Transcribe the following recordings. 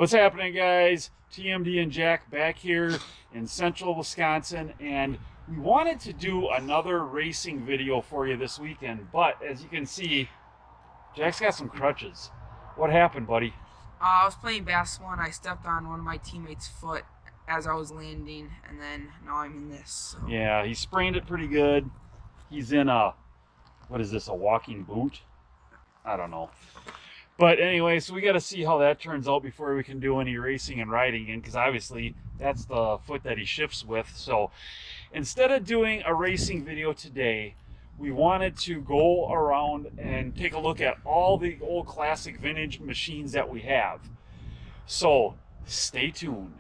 What's happening, guys? TMD and Jack back here in central Wisconsin, and we wanted to do another racing video for you this weekend, but as you can see, Jack's got some crutches. What happened, buddy? I was playing basketball and I stepped on one of my teammates' foot as I was landing, and then now I'm in this. So. Yeah, he sprained it pretty good. He's in a, what is this, a walking boot? I don't know. But anyway, so we got to see how that turns out before we can do any racing and riding again, because obviously that's the foot that he shifts with. So instead of doing a racing video today, we wanted to go around and take a look at all the old classic vintage machines that we have. So stay tuned.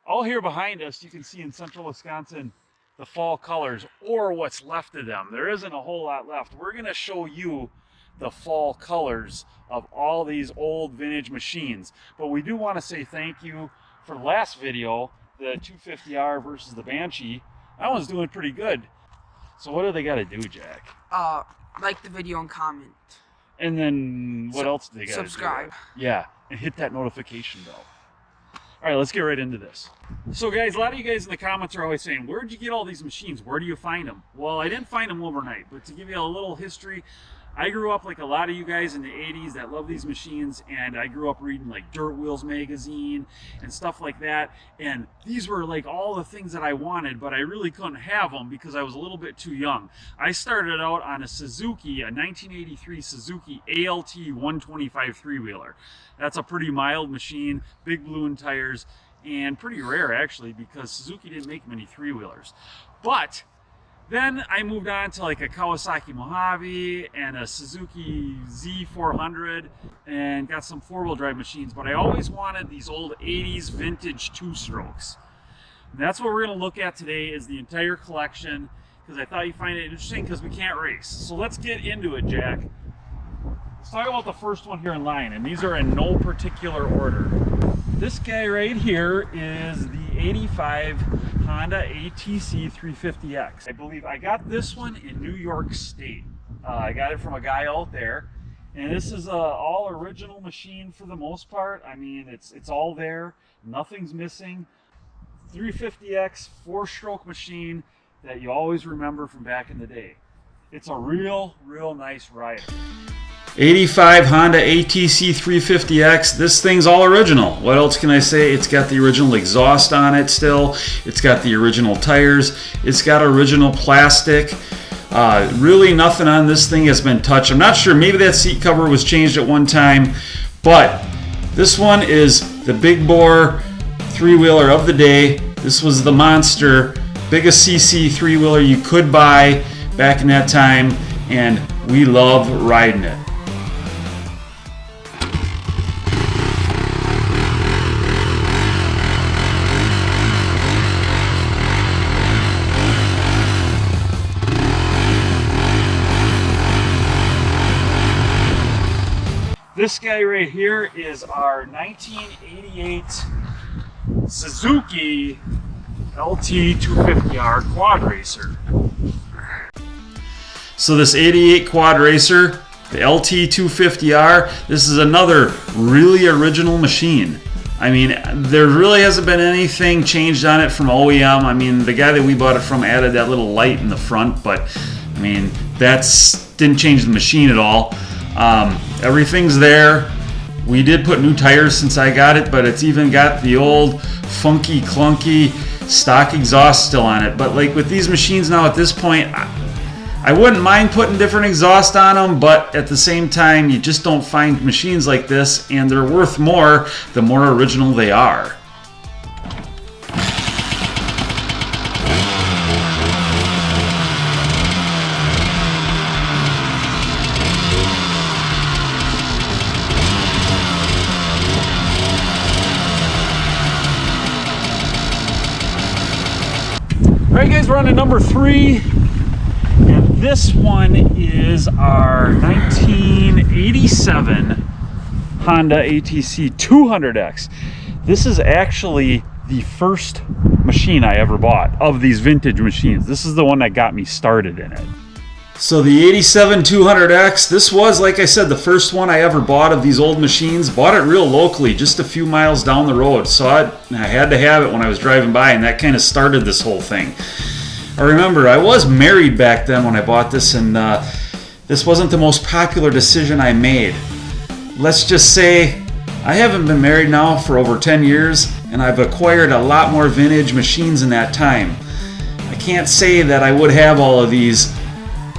All here behind us, you can see in central Wisconsin the fall colors, or what's left of them. There isn't a whole lot left. We're going to show you the fall colors of all these old vintage machines. But we do want to say thank you for the last video, the 250R versus the Banshee. That one's doing pretty good. So what do they got to do, Jack? Like the video and comment. And then what else do they got to do? Subscribe. Yeah, and hit that notification bell. All right, let's get right into this. So guys, a lot of you guys in the comments are always saying, where'd you get all these machines? Where do you find them? Well, I didn't find them overnight, but to give you a little history, I grew up like a lot of you guys in the 80s that love these machines, and I grew up reading like Dirt Wheels magazine and stuff like that, and these were like all the things that I wanted, but I really couldn't have them because I was a little bit too young. I started out on a Suzuki, a 1983 Suzuki ALT 125 three-wheeler. That's a pretty mild machine, big balloon tires, and pretty rare actually because Suzuki didn't make many three-wheelers. But then I moved on to like a Kawasaki Mojave and a Suzuki Z400 and got some four-wheel drive machines, but I always wanted these old 80s vintage two-strokes. That's what we're going to look at today, is the entire collection, because I thought you'd find it interesting because we can't race. So let's get into it, Jack. Let's talk about the first one here in line, and these are in no particular order. This guy right here is the 85 Honda ATC 350X. I believe I got this one in New York State. I got it from a guy out there, and this is a all original machine for the most part. I mean, it's all there, nothing's missing. 350X 4-stroke machine that you always remember from back in the day. It's a real nice rider. 85 Honda ATC 350X. This thing's all original. What else can I say? It's got the original exhaust on it still. It's got the original tires. It's got original plastic. Really nothing on this thing has been touched. I'm not sure, maybe that seat cover was changed at one time, but this one is the big bore three-wheeler of the day. This was the monster, biggest CC three-wheeler you could buy back in that time, and we love riding it. This guy right here is our 1988 Suzuki LT 250R quad racer. So this 88 quad racer, the LT 250R, this is another really original machine. I mean, there really hasn't been anything changed on it from OEM. I mean, the guy that we bought it from added that little light in the front, but I mean, didn't change the machine at all. Everything's there. We did put new tires since I got it, but it's even got the old funky clunky stock exhaust still on it. But like with these machines now at this point, I wouldn't mind putting different exhaust on them, but at the same time, you just don't find machines like this, and they're worth more the more original they are. Alright guys, we're on to number 3, and this one is our 1987 Honda ATC 200X. This is actually the first machine I ever bought of these vintage machines. This is the one that got me started in it. So the 87 200X, this was, like I said, the first one I ever bought of these old machines. Bought it real locally, just a few miles down the road. Saw it, I had to have it when I was driving by, and that kind of started this whole thing. I remember I was married back then when I bought this, and this wasn't the most popular decision I made. Let's just say I haven't been married now for over 10 years, and I've acquired a lot more vintage machines in that time. I can't say that I would have all of these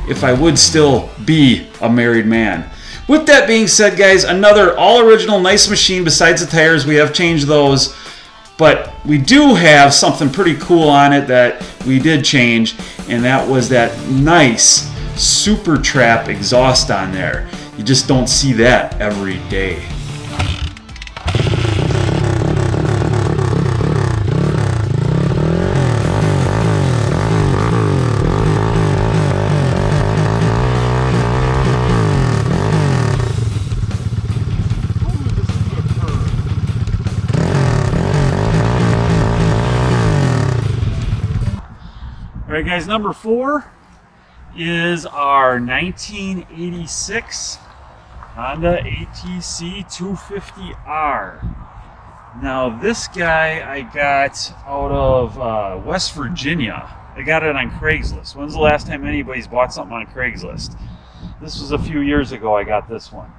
if I would still be a married man. With that being said, guys, another all-original nice machine. Besides the tires, we have changed those, but we do have something pretty cool on it that we did change, and that was that nice Super Trap exhaust on there. You just don't see that every day. All right, guys, number 4 is our 1986 Honda ATC 250R. Now, this guy I got out of West Virginia. I got it on Craigslist. When's the last time anybody's bought something on Craigslist? This was a few years ago I got this one.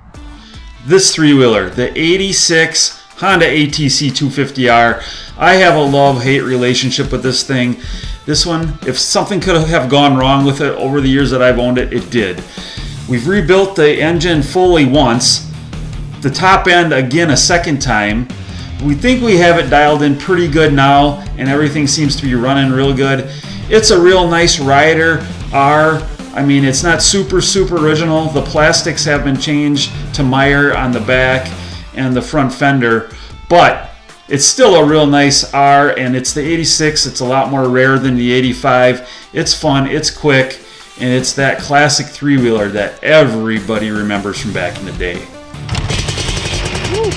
This three-wheeler, the 86 Honda ATC 250R. I have a love-hate relationship with this thing. This one, if something could have gone wrong with it over the years that I've owned it, it did. We've rebuilt the engine fully once, the top end again a second time. We think we have it dialed in pretty good now, and everything seems to be running real good. It's a real nice rider. I mean, it's not super original. The plastics have been changed to Meyer on the back and the front fender, but it's still a real nice R, and it's the 86. It's a lot more rare than the 85. It's fun, it's quick, and it's that classic three-wheeler that everybody remembers from back in the day. Woo.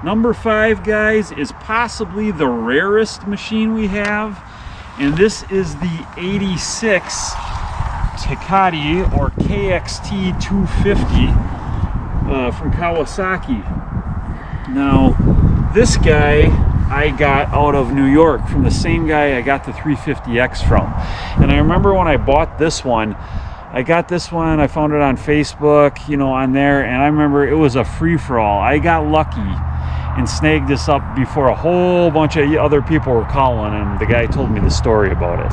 Number 5, guys, is possibly the rarest machine we have, and this is the 86 Takati or KXT 250 from Kawasaki. Now, this guy I got out of New York from the same guy I got the 350X from. And I remember when I bought this one, I found it on Facebook, you know, on there, and I remember it was a free-for-all. I got lucky and snagged this up before a whole bunch of other people were calling, and the guy told me the story about it.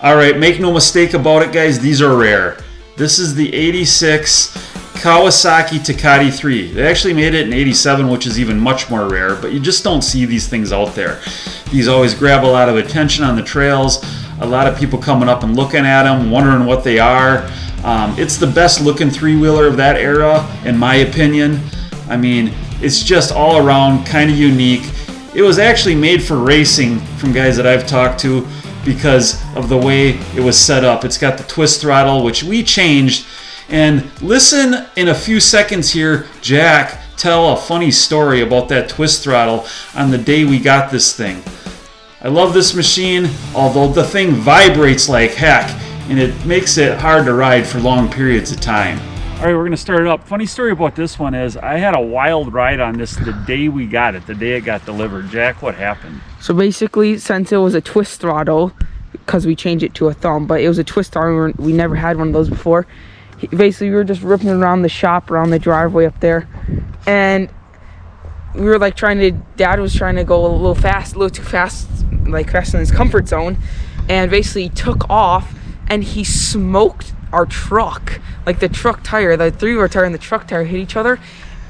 All right, make no mistake about it, guys, these are rare. This is the 86 Kawasaki Takati 3. They actually made it in 87, which is even much more rare, but you just don't see these things out there. These always grab a lot of attention on the trails. A lot of people coming up and looking at them, wondering what they are. It's the best looking three-wheeler of that era, in my opinion. I mean, it's just all around kind of unique. It was actually made for racing from guys that I've talked to because of the way it was set up. It's got the twist throttle, which we changed. And listen in a few seconds here, Jack tell a funny story about that twist throttle on the day we got this thing. I love this machine, although the thing vibrates like heck, and it makes it hard to ride for long periods of time. All right, we're gonna start it up. Funny story about this one is I had a wild ride on this the day we got it, the day it got delivered. Jack, what happened? So basically, since it was a twist throttle, because we changed it to a thumb, but it was a twist throttle, we never had one of those before. Basically, we were just ripping around the shop, around the driveway up there, and we were like Dad was trying to go a little too fast, like faster than his comfort zone, and basically took off, and he smoked our truck. Like the truck tire, the three-wheeler tire and the truck tire hit each other,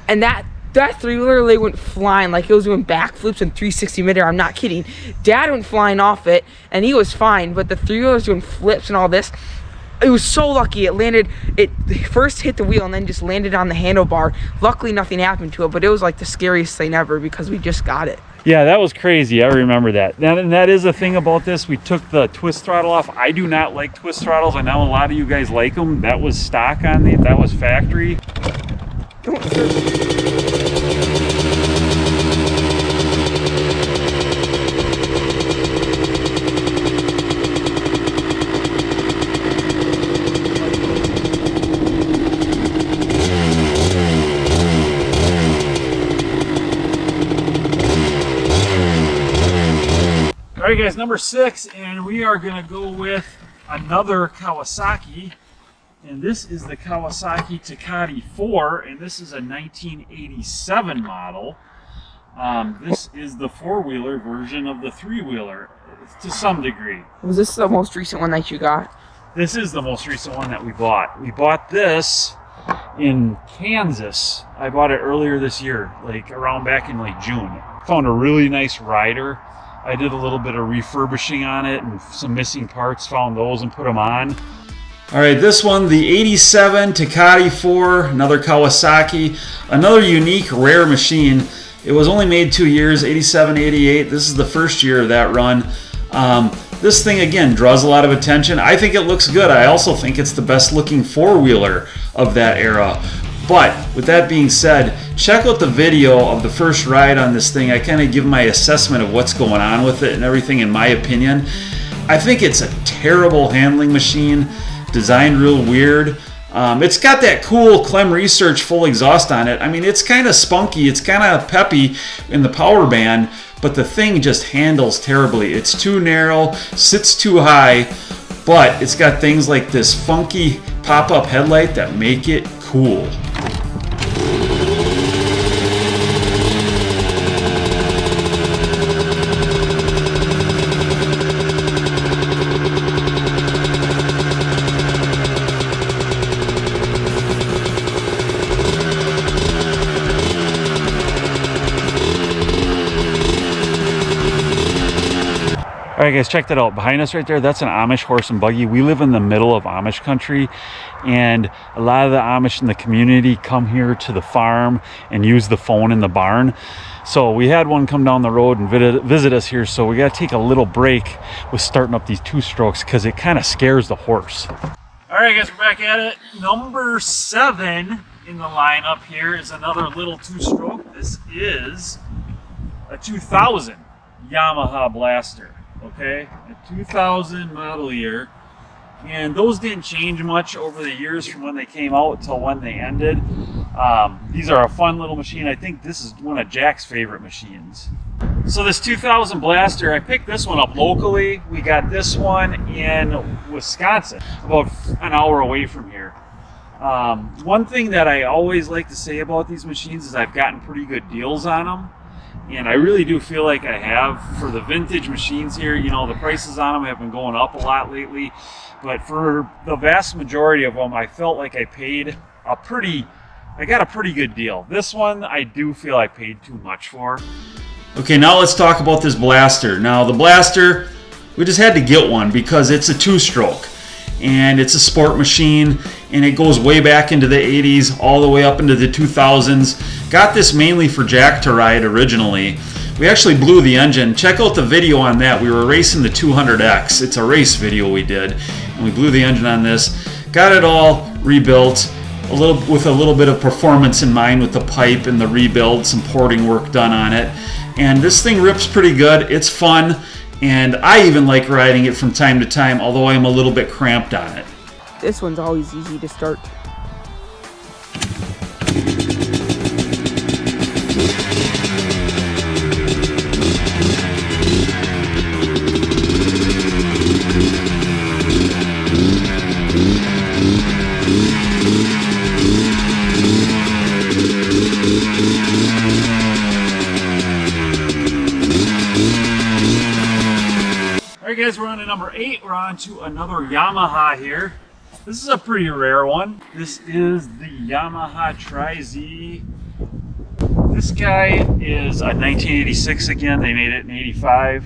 and that three-wheeler, they went flying like it was doing backflips and 360 midair. I'm not kidding. Dad went flying off it, and he was fine, but the three-wheeler was doing flips and all this. It was so lucky. It landed, it first hit the wheel and then just landed on the handlebar. Luckily nothing happened to it, but it was like the scariest thing ever because we just got it. Yeah, that was crazy. I remember that. And that is a thing about this. We took the twist throttle off. I do not like twist throttles. I know a lot of you guys like them. That was stock on it. That was factory. All right, guys, number 6, and we are going to go with another Kawasaki, and this is the Kawasaki Takati 4, and this is a 1987 model. This is the 4-wheeler version of the 3-wheeler to some degree. Was this the most recent one that you got? This is the most recent one that we bought. We bought this in Kansas. I bought it earlier this year, like around back in like June. Found a really nice rider. I did a little bit of refurbishing on it and some missing parts, found those and put them on. All right, this one, the 87 Takati 4, another Kawasaki, another unique, rare machine. It was only made 2 years, 87, 88. This is the first year of that run. This thing, again, draws a lot of attention. I think it looks good. I also think it's the best looking 4-wheeler of that era. But with that being said, check out the video of the first ride on this thing. I kind of give my assessment of what's going on with it and everything in my opinion. I think it's a terrible handling machine, designed real weird. It's got that cool Clem Research full exhaust on it. I mean, it's kind of spunky, it's kind of peppy in the power band, but the thing just handles terribly. It's too narrow, sits too high, but it's got things like this funky pop-up headlight that make it cool. All right, guys, check that out. Behind us right there, that's an Amish horse and buggy. We live in the middle of Amish country, and a lot of the Amish in the community come here to the farm and use the phone in the barn. So we had one come down the road and visit us here, so we got to take a little break with starting up these 2-strokes because it kind of scares the horse. All right, guys, we're back at it. Number 7 in the lineup here is another little 2-stroke. This is a 2000 Yamaha Blaster. Okay, a 2000 model year, and those didn't change much over the years from when they came out till when they ended. These are a fun little machine. I think this is one of Jack's favorite machines. So this 2000 Blaster, I picked this one up locally. We got this one in Wisconsin, about an hour away from here. One thing that I always like to say about these machines is I've gotten pretty good deals on them. And I really do feel like I have for the vintage machines here. You know, the prices on them have been going up a lot lately, but for the vast majority of them, I felt like I got a pretty good deal. This one, I do feel I paid too much for. Okay, now let's talk about this Blaster. Now, the Blaster, we just had to get one because it's a 2-stroke. And it's a sport machine, and it goes way back into the 80s, all the way up into the 2000s. Got this mainly for Jack to ride originally. We actually blew the engine. Check out the video on that. We were racing the 200X. It's a race video we did, and we blew the engine on this. Got it all rebuilt, with a little bit of performance in mind with the pipe and the rebuild, some porting work done on it. And this thing rips pretty good. It's fun. And I even like riding it from time to time, although I'm a little bit cramped on it. This one's always easy to start. All right, guys, we're on to number 8. We're on to another Yamaha here. This is a pretty rare one. This is the Yamaha Triz. This guy is a 1986 again. They made it in 85.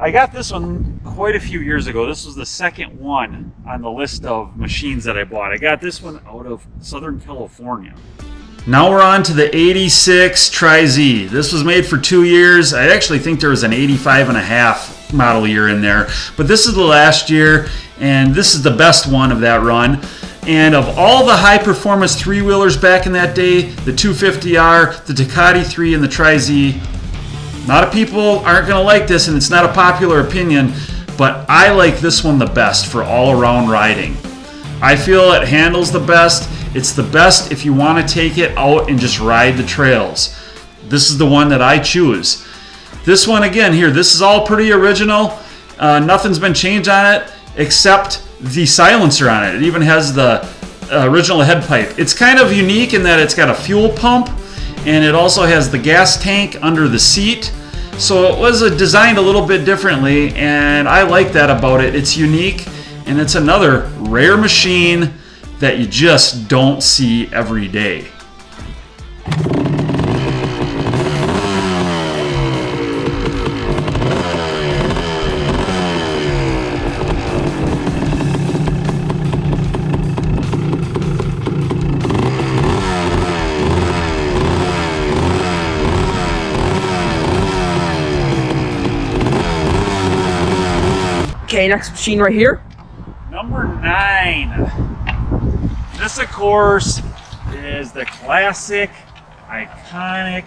I got this one quite a few years ago. This was the second one on the list of machines that I bought. I got this one out of Southern California. Now we're on to the 86 Triz. This was made for 2 years. I actually think there was an 85 and a half model year in there, but this is the last year, and this is the best one of that run. And of all the high performance three-wheelers back in that day, the 250R, the Takati 3, and the Triz, a lot of people aren't going to like this, and it's not a popular opinion, but I like this one the best for all-around riding. I feel it handles the best. It's the best if you want to take it out and just ride the trails. This is the one that I choose. This one, again, here, this is all pretty original. Nothing's been changed on it except the silencer on it. It even has the original head pipe. It's kind of unique in that it's got a fuel pump, and it also has the gas tank under the seat. So it was designed a little bit differently, and I like that about it. It's unique, and it's another rare machine that you just don't see every day. Okay, next machine right here. Number 9. This, of course, is the classic, iconic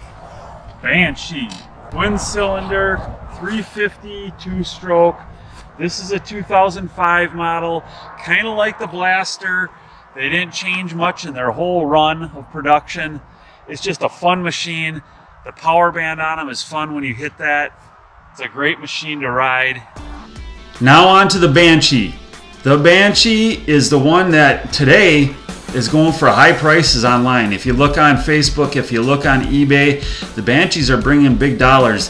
Banshee. Twin cylinder, 350, 2-stroke. This is a 2005 model, kind of like the Blaster. They didn't change much in their whole run of production. It's just a fun machine. The power band on them is fun when you hit that. It's a great machine to ride. Now on to the Banshee. The Banshee is the one that today is going for high prices online. If you look on Facebook, if you look on eBay, the Banshees are bringing big dollars.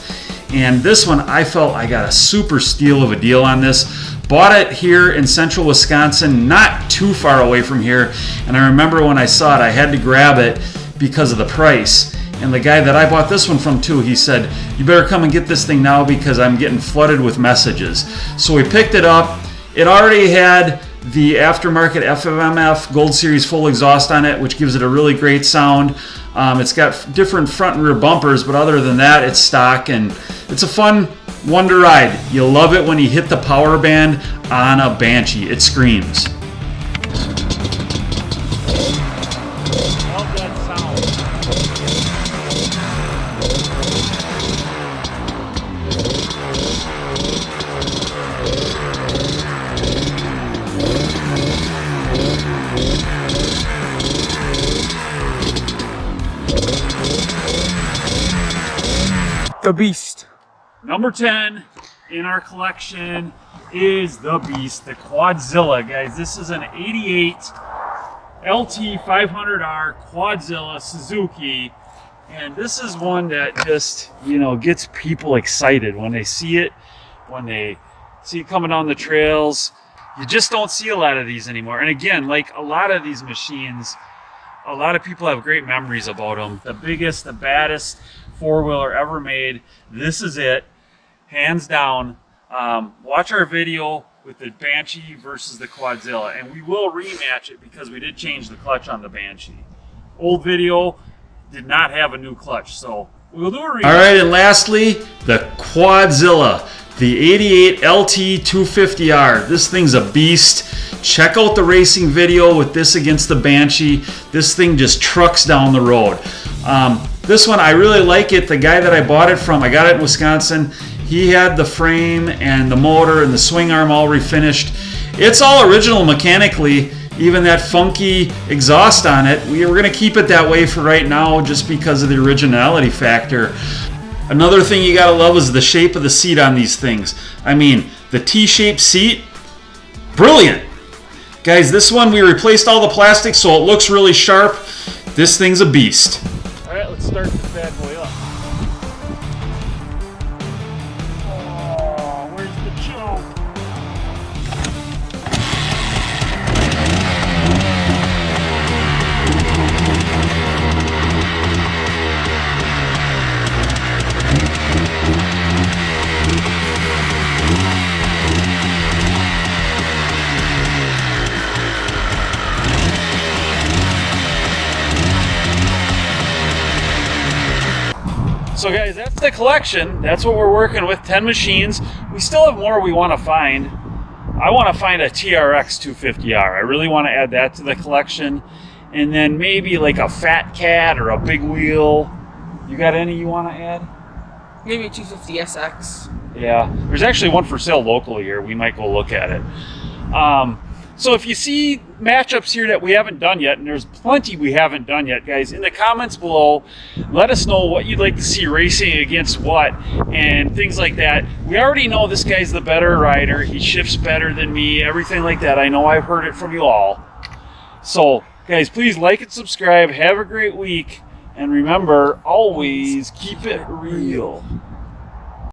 And this one, I felt I got a super steal of a deal on this. Bought it here in central Wisconsin, not too far away from here. And I remember when I saw it, I had to grab it because of the price. And the guy that I bought this one from too, he said, you better come and get this thing now because I'm getting flooded with messages. So we picked it up. It already had the aftermarket FMF Gold Series full exhaust on it, which gives it a really great sound. It's got different front and rear bumpers, but other than that, it's stock, and it's a fun one to ride. You'll love it when you hit the power band on a Banshee. It screams. Love that sound. The Beast. Number 10 in our collection is the Beast, the Quadzilla, guys. This is an 88 LT 500R Quadzilla Suzuki, and this is one that just, you know, gets people excited when they see it, when they see it coming down the trails. You just don't see a lot of these anymore. And again, like a lot of these machines, a lot of people have great memories about them. The biggest, the baddest four-wheeler ever made. This is it, hands down. Watch our video with the Banshee versus the Quadzilla, and we will rematch it because we did change the clutch on the Banshee. Old video did not have a new clutch, so we'll do a rematch. All right, and lastly, the Quadzilla, the 88 LT 250R. This thing's a beast. Check out the racing video with this against the Banshee. This thing just trucks down the road. This one, I really like it. The guy that I bought it from, I got it in Wisconsin. He had the frame and the motor and the swing arm all refinished. It's all original mechanically, even that funky exhaust on it. We're going to keep it that way for right now just because of the originality factor. Another thing you got to love is the shape of the seat on these things. I mean, the T-shaped seat, brilliant. Guys, this one, we replaced all the plastic so it looks really sharp. This thing's a beast. All right, let's start this bad boy up. Oh, where's the choke? So guys, that's the collection. That's what we're working with, 10 machines. We still have more we want to find. I want to find a TRX 250R. I really want to add that to the collection. And then maybe like a Fat Cat or a Big Wheel. You got any you want to add? Maybe a 250 SX. Yeah, there's actually one for sale locally here. We might go look at it. So if you see matchups here that we haven't done yet, and there's plenty we haven't done yet, guys, in the comments below, let us know what you'd like to see racing against what and things like that. We already know this guy's the better rider. He shifts better than me, everything like that. I know I've heard it from you all. So, guys, please like and subscribe. Have a great week. And remember, always keep it real.